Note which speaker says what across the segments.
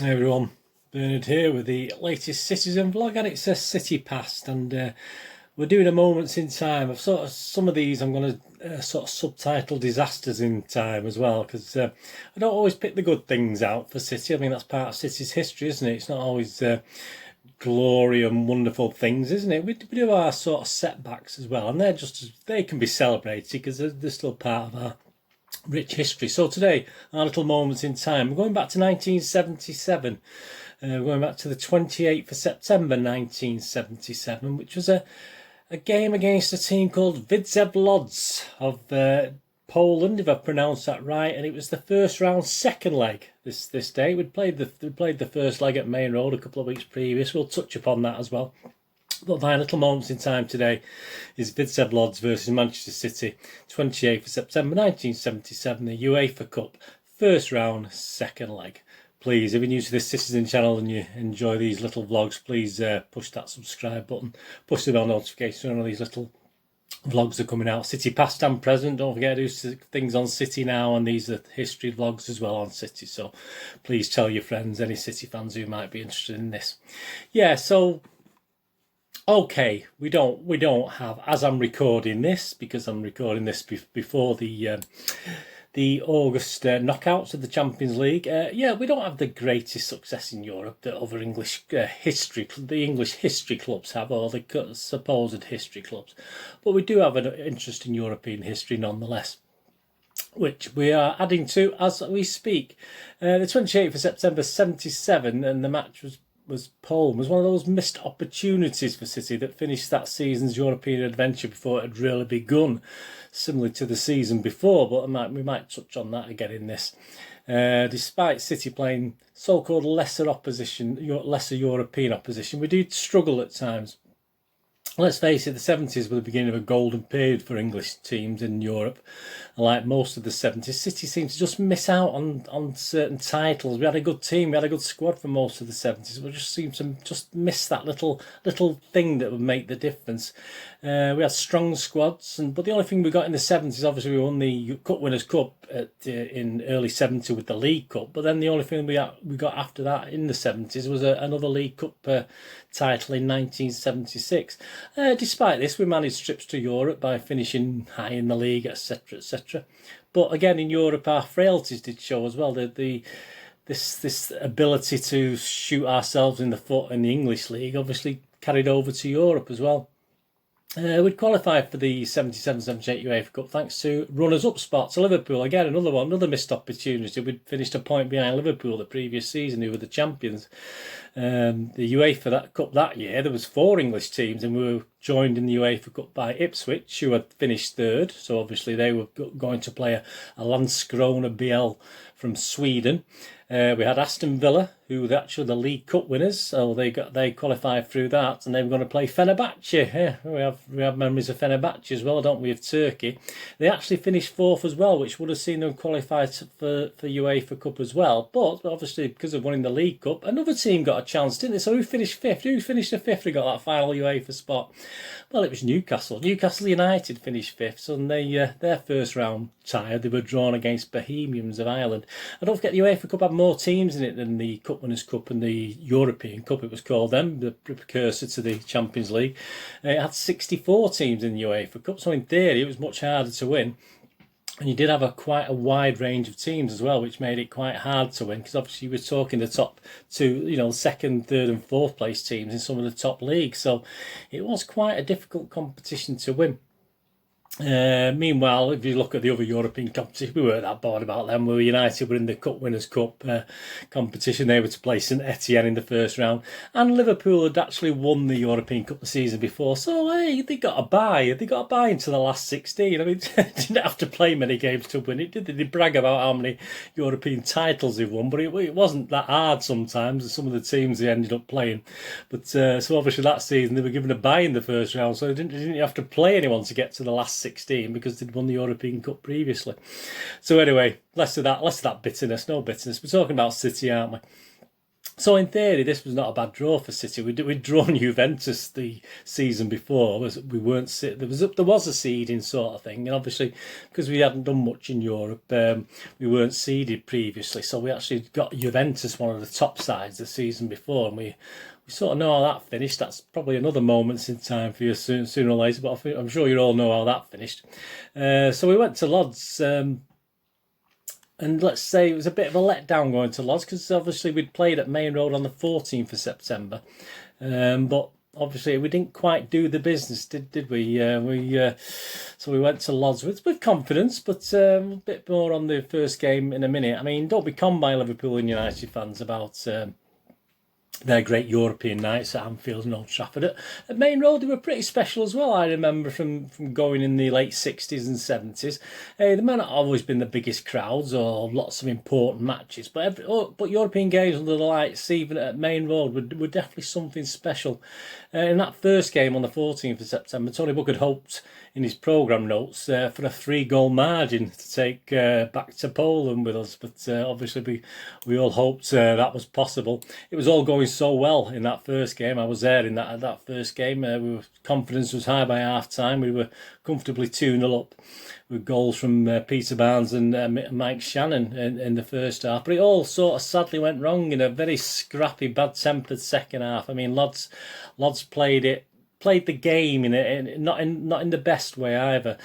Speaker 1: Hey everyone, Bernard here with the latest Citizen vlog, and it's a City Past, and we're doing a moments in time. I've some of these I'm going to sort of subtitle disasters in time as well, because I don't always pick the good things out for City. I mean, that's part of City's history, isn't it? It's not always glory and wonderful things, isn't it? We do our sort of setbacks as well, and they can be celebrated because they're still part of our rich history. So today, our little moments in time, we're going back to 1977. We're going back to the 28th of September 1977, which was a game against a team called Widzew Łódź of Poland, if I've pronounced that right, and it was the first round second leg this day. We played the first leg at Main Road a couple of weeks previous. We'll touch upon that as well. But my little moments in time today is Widzew Łódź versus Manchester City, 28th of September 1977, the UEFA Cup, first round, second leg. Please, if you're new to this Citizen channel and you enjoy these little vlogs, please push that subscribe button, push the bell notification on all these little vlogs are coming out. City past and present. Don't forget to do things on City now, and these are history vlogs as well on City. So please tell your friends, any City fans who might be interested in this. Yeah, so okay, we don't have, as I'm recording this, because I'm recording this before the August knockouts of the Champions League. Yeah, we don't have the greatest success in Europe that other English the English history clubs have, or the supposed history clubs, but we do have an interest in European history nonetheless, which we are adding to as we speak. The 28th of September 77, and the match was Poland, was one of those missed opportunities for City that finished that season's European adventure before it had really begun, similar to the season before, but we might touch on that again in this. Despite City playing so-called lesser European opposition, we do struggle at times. Let's face it, the 70s were the beginning of a golden period for English teams in Europe. And like most of the 70s, City seemed to just miss out on certain titles. We had a good team, we had a good squad for most of the 70s. We just seemed to just miss that little thing that would make the difference. We had strong squads, but the only thing we got in the 70s, obviously we won the Cup Winners' Cup in early 70 with the League Cup, but then the only thing we got after that in the 70s was another League Cup title in 1976. Despite this, we managed trips to Europe by finishing high in the league, etc., etc. But again, in Europe, our frailties did show as well. This ability to shoot ourselves in the foot in the English league obviously carried over to Europe as well. We'd qualified for the 77-78 UEFA Cup thanks to runners-up spots. Liverpool, again, another missed opportunity. We'd finished a point behind Liverpool the previous season, who were the champions. The UEFA Cup that year, there was 4 English teams, and we were joined in the UEFA Cup by Ipswich, who had finished 3rd. So obviously they were going to play a Landskrona BL from Sweden. We had Aston Villa, who were actually the League Cup winners, so they qualified through that, and they were going to play Fenerbahce. Yeah, we have memories of Fenerbahce as well, don't we, of Turkey. They actually finished 4th as well, which would have seen them qualify for UEFA Cup as well. But obviously, because of winning the League Cup, another team got a chance, didn't they? So who finished 5th? Who finished the 5th and got that final UEFA spot? Well, it was Newcastle. Newcastle United finished 5th, so their first round tie, they were drawn against Bohemians of Ireland. And don't forget, the UEFA Cup had more teams in it than the Cup Winners' Cup and the European Cup, it was called then, the precursor to the Champions League. It had 64 teams in the UEFA Cup, so in theory it was much harder to win. And you did have quite a wide range of teams as well, which made it quite hard to win, because obviously you were talking the top 2, second, third and fourth place teams in some of the top leagues. So it was quite a difficult competition to win. Meanwhile, if you look at the other European competition, we weren't that bored about them. We were United were in the Cup Winners' Cup competition. They were to play St Etienne in the first round, and Liverpool had actually won the European Cup the season before. So hey, they got a bye. They got a bye into the last 16. I mean, they didn't have to play many games to win it, did they? They brag about how many European titles they've won, but it wasn't that hard sometimes. Some of the teams they ended up playing, but so obviously that season they were given a bye in the first round, so they didn't have to play anyone to get to the last 16 because they'd won the European Cup previously. So anyway, less of that bitterness, no bitterness. We're talking about City, aren't we? So in theory, this was not a bad draw for City. We'd drawn Juventus the season before. We weren't there was a seeding sort of thing, and obviously because we hadn't done much in Europe, we weren't seeded previously. So we actually got Juventus, one of the top sides, the season before, and we sort of know how that finished. That's probably another moment in time for you sooner or later, but I'm sure you all know how that finished. So we went to Lodz. And let's say it was a bit of a letdown going to Lodz, because obviously we'd played at Main Road on the 14th of September. But obviously we didn't quite do the business, did we? So we went to Lodz with confidence, but a bit more on the first game in a minute. I mean, don't be conned by Liverpool and United fans about their great European nights at Anfield and Old Trafford. At Main Road, they were pretty special as well. I remember from going in the late 60s and 70s. They may not always been the biggest crowds or lots of important matches, but European games under the lights, even at Main Road, were definitely something special. In that first game on the 14th of September, Tony Book had hoped in his programme notes for a 3-goal margin to take back to Poland with us, but obviously we all hoped that was possible. It was all going so well in that first game. I was there in that first game. Confidence was high by half time. We were comfortably 2-0 up with goals from Peter Barnes and Mike Shannon in the first half. But it all sort of sadly went wrong in a very scrappy, bad-tempered second half. I mean, Lodz played the game not in the best way either.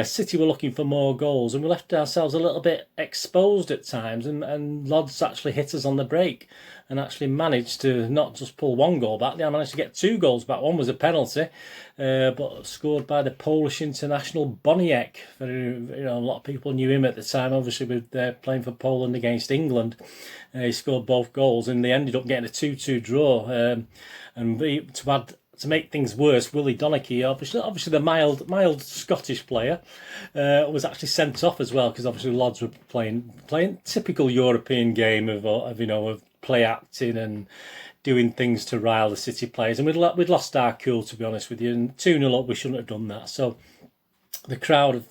Speaker 1: City were looking for more goals, and we left ourselves a little bit exposed at times, and Lodz actually hit us on the break and actually managed to not just pull 1 goal back, they managed to get 2 goals back. One was a penalty, but scored by the Polish international MOLINEUX. A lot of people knew him at the time, obviously with playing for Poland against England. He scored both goals, and they ended up getting a 2-2 draw. To make things worse, Willie Donachie, obviously the mild Scottish player, was actually sent off as well, because obviously Lodz were playing typical European game of play acting and doing things to rile the City players, and we'd lost our cool, to be honest with you, and 2-0 up, we shouldn't have done that. So the crowd of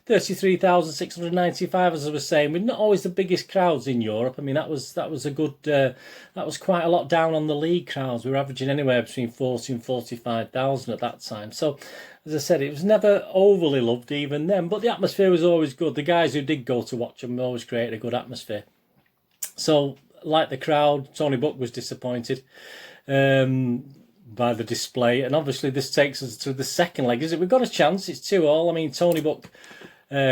Speaker 1: 33,695, as I was saying, we're not always the biggest crowds in Europe. I mean, that was a good, that was quite a lot down on the league crowds. We were averaging anywhere between 40 and 45,000 at that time. So, as I said, it was never overly loved even then, but the atmosphere was always good. The guys who did go to watch them always created a good atmosphere. So, like the crowd, Tony Book was disappointed by the display, and obviously this takes us to the second leg. We've got a chance, it's 2-2. I mean, Tony Book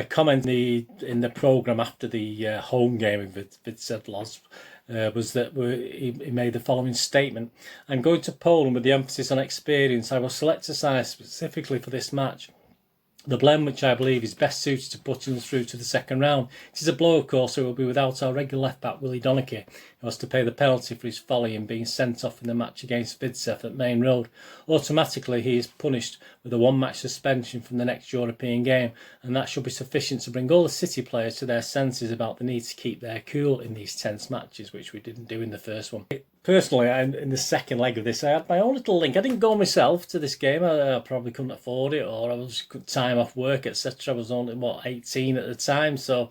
Speaker 1: commented in the programme after the home game with Vidset Lodz was that he made the following statement: "I'm going to Poland with the emphasis on experience. I will select a side specifically for this match. The blend which I believe is best suited to putting us through to the second round. It is a blow, of course, so it will be without our regular left-back, Willie Donachie, who has to pay the penalty for his folly in being sent off in the match against Vidset at Main Road. Automatically, he is punished with a 1-match suspension from the next European game, and that should be sufficient to bring all the City players to their senses about the need to keep their cool in these tense matches," which we didn't do in the first one. Personally, in the second leg of this, I had my own little link. I didn't go myself to this game. I probably couldn't afford it, or I was time off work, etc. I was only 18 at the time, so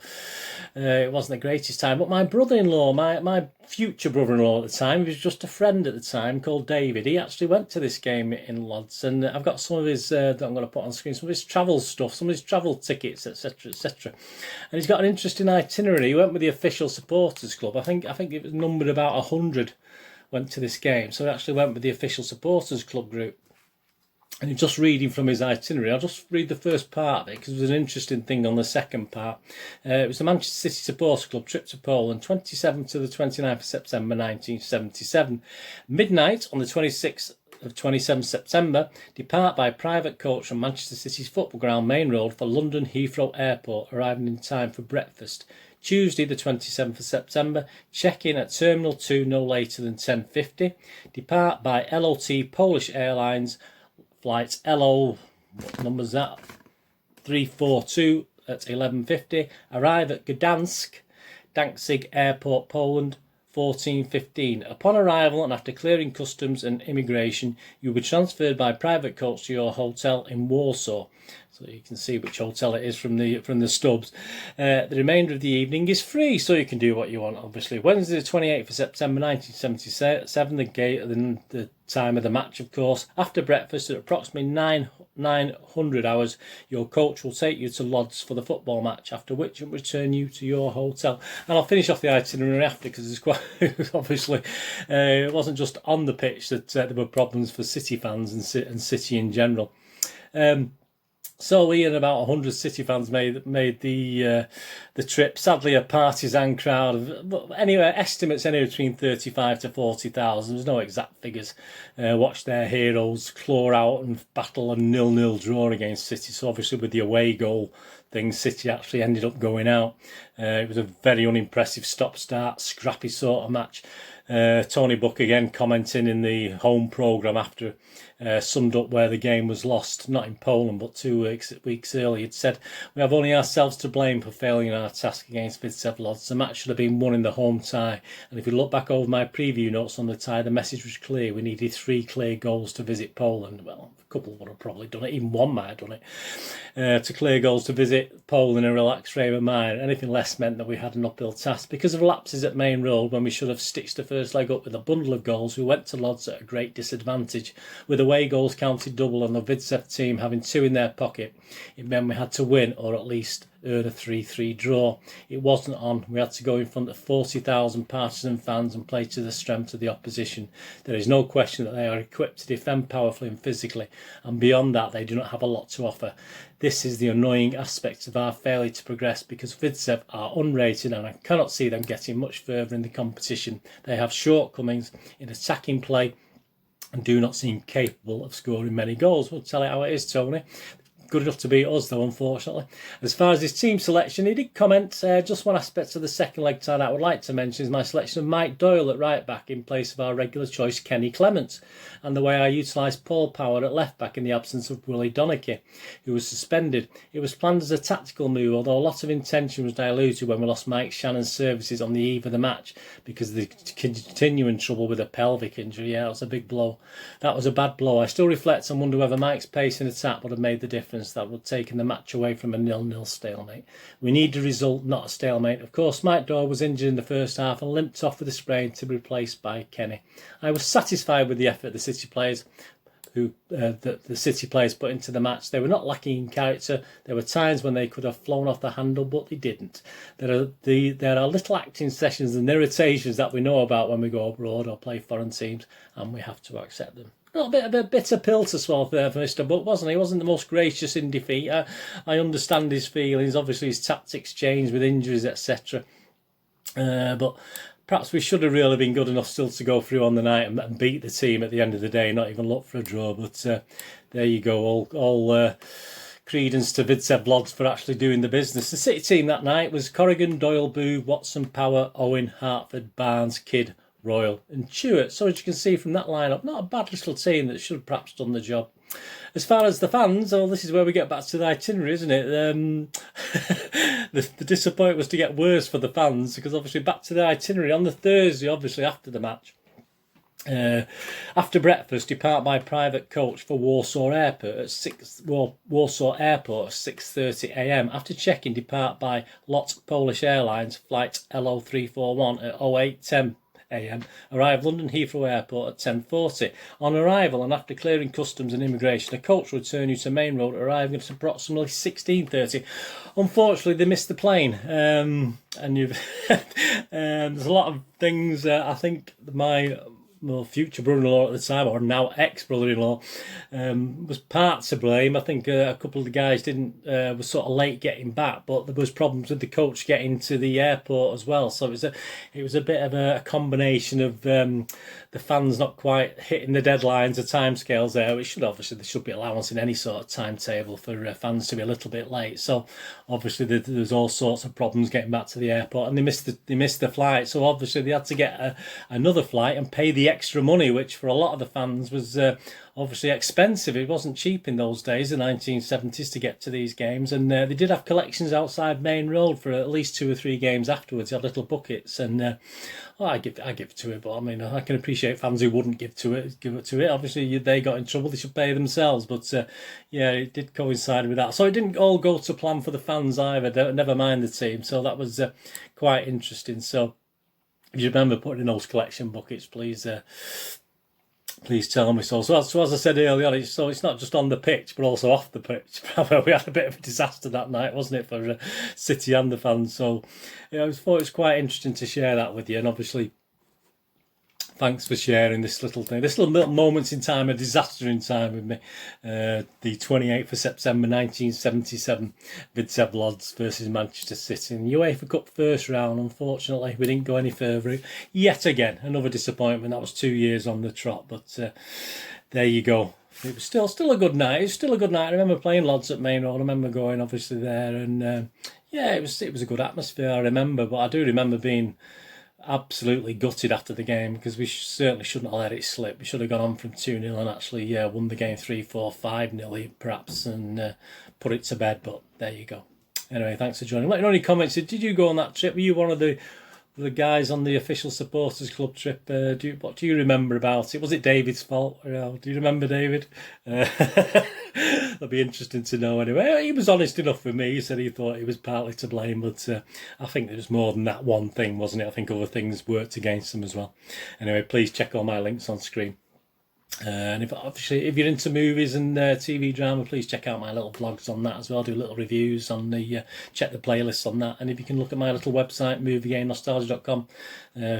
Speaker 1: it wasn't the greatest time. But my brother-in-law, my future brother-in-law at the time, he was just a friend at the time called David. He actually went to this game in Lodz, and I've got some of his that I'm going to put on screen, some of his travel stuff, some of his travel tickets, etc., etc. And he's got an interesting itinerary. He went with the official supporters club. I think it was numbered about 100. Went to this game, so he actually went with the official supporters club group. And just reading from his itinerary, I'll just read the first part of it, because there's an interesting thing on the second part. It was the Manchester City Supporters Club trip to Poland, 27th to the 29th of September 1977. Midnight on the 26th of 27th September, depart by private coach from Manchester City's football ground Main Road for London Heathrow Airport, arriving in time for breakfast. Tuesday the 27th of September, check-in at Terminal 2 no later than 10:50. Depart by LOT Polish Airlines, flights LO, what number's that? 342 at 11:50. Arrive at Gdansk, Danzig Airport, Poland, 14:15. Upon arrival and after clearing customs and immigration, you will be transferred by private coach to your hotel in Warsaw. so you can see which hotel it is from the stubs. The remainder of the evening is free, so you can do what you want, obviously. Wednesday the 28th of September 1977, the time of the match, of course. After breakfast at approximately 900 hours, your coach will take you to Lodz for the football match, after which it will return you to your hotel. And I'll finish off the itinerary after, because it's quite obviously it wasn't just on the pitch that there were problems for City fans and City in general. So we and about 100 City fans made the trip. Sadly, a partisan crowd of estimates anywhere between 35 to 40,000. There's no exact figures. Watched their heroes claw out and battle a 0-0 draw against City. So obviously, with the away goal thing, City actually ended up going out. It was a very unimpressive stop-start, scrappy sort of match. Tony Buck again commenting in the home programme after summed up where the game was lost, not in Poland but 2 weeks earlier. It said, "We have only ourselves to blame for failing in our task against Vitesse Lodz. The match should have been won in the home tie, and if you look back over my preview notes on the tie, the message was clear. We needed 3 clear goals to visit Poland." Well, a couple would have probably done it, even one might have done it. To clear goals to visit Poland in a relaxed frame of mind. Anything less meant that we had an uphill task. Because of lapses at Main Road, when we should have stitched the first leg up with a bundle of goals, we went to Lodz at a great disadvantage. With away goals counted double and the Vitesse team having 2 in their pocket, it meant we had to win or at least earn a 3-3 draw. It wasn't on. We had to go in front of 40,000 partisan fans and play to the strength of the opposition. There is no question that they are equipped to defend powerfully and physically, and beyond that they do not have a lot to offer. This is the annoying aspect of our failure to progress, because Vitesse are unrated and I cannot see them getting much further in the competition. They have shortcomings in attacking play and do not seem capable of scoring many goals. We'll tell it how it is, Tony. Good enough to beat us, though, unfortunately. As far as his team selection, he did comment just one aspect of the second leg tie that I would like to mention is my selection of Mike Doyle at right back in place of our regular choice Kenny Clements, and the way I utilised Paul Power at left back in the absence of Willie Donachie, who was suspended. It was planned as a tactical move, although a lot of intention was diluted when we lost Mike Shannon's services on the eve of the match because of the continuing trouble with a pelvic injury. Yeah, it was a big blow. That was a bad blow. I still reflect and wonder whether Mike's pace in attack would have made the difference that would have taken the match away from a 0-0 stalemate. We need a result, not a stalemate. Of course, Mike Doyle was injured in the first half and limped off with a sprain to be replaced by Kenny. I was satisfied with the effort the City players put into the match. They were not lacking in character. There were times when they could have flown off the handle, but they didn't. There are little acting sessions and irritations that we know about when we go abroad or play foreign teams, and we have to accept them. A little bit of a bitter pill to swallow there for Mr. Buck, wasn't he? He wasn't the most gracious in defeat. I understand his feelings. Obviously, his tactics changed with injuries, etc. But perhaps we should have really been good enough still to go through on the night and beat the team at the end of the day, not even look for a draw. But there you go, all credence to Vitesse Lodz for actually doing the business. The City team that night was Corrigan, Doyle, Booth, Watson, Power, Owen, Hartford, Barnes, Kidd, Royal and Stewart. So as you can see from that lineup, not a bad little team that should have perhaps done the job. As far as the fans, this is where we get back to the itinerary, isn't it? The disappointment was to get worse for the fans, because obviously back to the itinerary on the Thursday, obviously after the match. After breakfast, depart by private coach for Warsaw Airport at 6:30 a.m. After check-in, depart by LOT Polish Airlines flight LO341 at 08:10 a.m. Arrive London Heathrow Airport at 10:40. On arrival and after clearing customs and immigration, a coach will return you to Main Road, arriving at approximately 16:30. Unfortunately, they missed the plane, and there's a lot of things. I think my future brother-in-law at the time, or now ex-brother-in-law, was part to blame. I think a couple of the guys was sort of late getting back, but there was problems with the coach getting to the airport as well. So it was a bit of a combination of the fans not quite hitting the deadlines or timescales there, which there should be allowance in any sort of timetable for fans to be a little bit late. So obviously there's all sorts of problems getting back to the airport, and they missed the flight. So obviously they had to get another flight and pay the extra money, which for a lot of the fans was obviously expensive. It wasn't cheap in those days, the 1970s, to get to these games. And they did have collections outside Main Road for at least 2 or 3 games afterwards. They had little buckets, and I give to it. But I mean, I can appreciate fans who wouldn't give it to it. Obviously, they got in trouble; they should pay themselves. But yeah, it did coincide with that. So it didn't all go to plan for the fans either. Never mind the team. So that was quite interesting. So if you remember putting in those collection buckets, please tell me so. So as I said earlier on, it's not just on the pitch, but also off the pitch. We had a bit of a disaster that night, wasn't it, for City and the fans? So yeah, I thought it was quite interesting to share that with you. And obviously, thanks for sharing this little thing, this little moments in time, a disaster in time with me. The 28th of September 1977, Sept Lodz versus Manchester City in the UEFA Cup first round. Unfortunately, we didn't go any further. Yet again, another disappointment. That was 2 years on the trot, but there you go. It was still a good night. It was still a good night. I remember playing Lodz at Main Road. I remember going obviously there, and yeah, it was a good atmosphere. I remember, but I do remember being absolutely gutted after the game, because we certainly shouldn't have let it slip. We should have gone on from 2-0 and actually won the game 3-4, 5-0 perhaps, and put it to bed. But there you go. Anyway, thanks for joining. Let me know any comments. Did you go on that trip? Were you one of the guys on the official supporters club trip? What do you remember about it? Was it David's fault? Do you remember David? That'd be interesting to know. Anyway, he was honest enough with me. He said he thought he was partly to blame, but I think there was more than that one thing, wasn't it? I think other things worked against them as well. Anyway, please check all my links on screen. And if you're into movies and TV drama, please check out my little vlogs on that as well. I do little reviews on the check the playlists on that. And if you can look at my little website, moviegamenostalgia.com,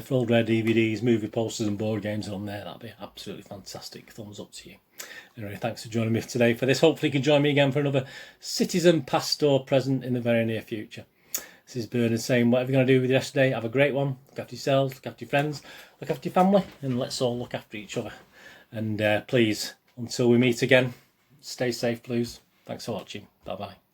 Speaker 1: for old rare DVDs, movie posters and board games on there, that'd be absolutely fantastic. Thumbs up to you. Anyway, thanks for joining me today for this. Hopefully you can join me again for another Citizen past or present in the very near future. This is Bernard saying, whatever you're going to do with yesterday, have a great one. Look after yourselves, look after your friends, look after your family, and let's all look after each other. And please, until we meet again, stay safe, please. Thanks for watching. Bye-bye.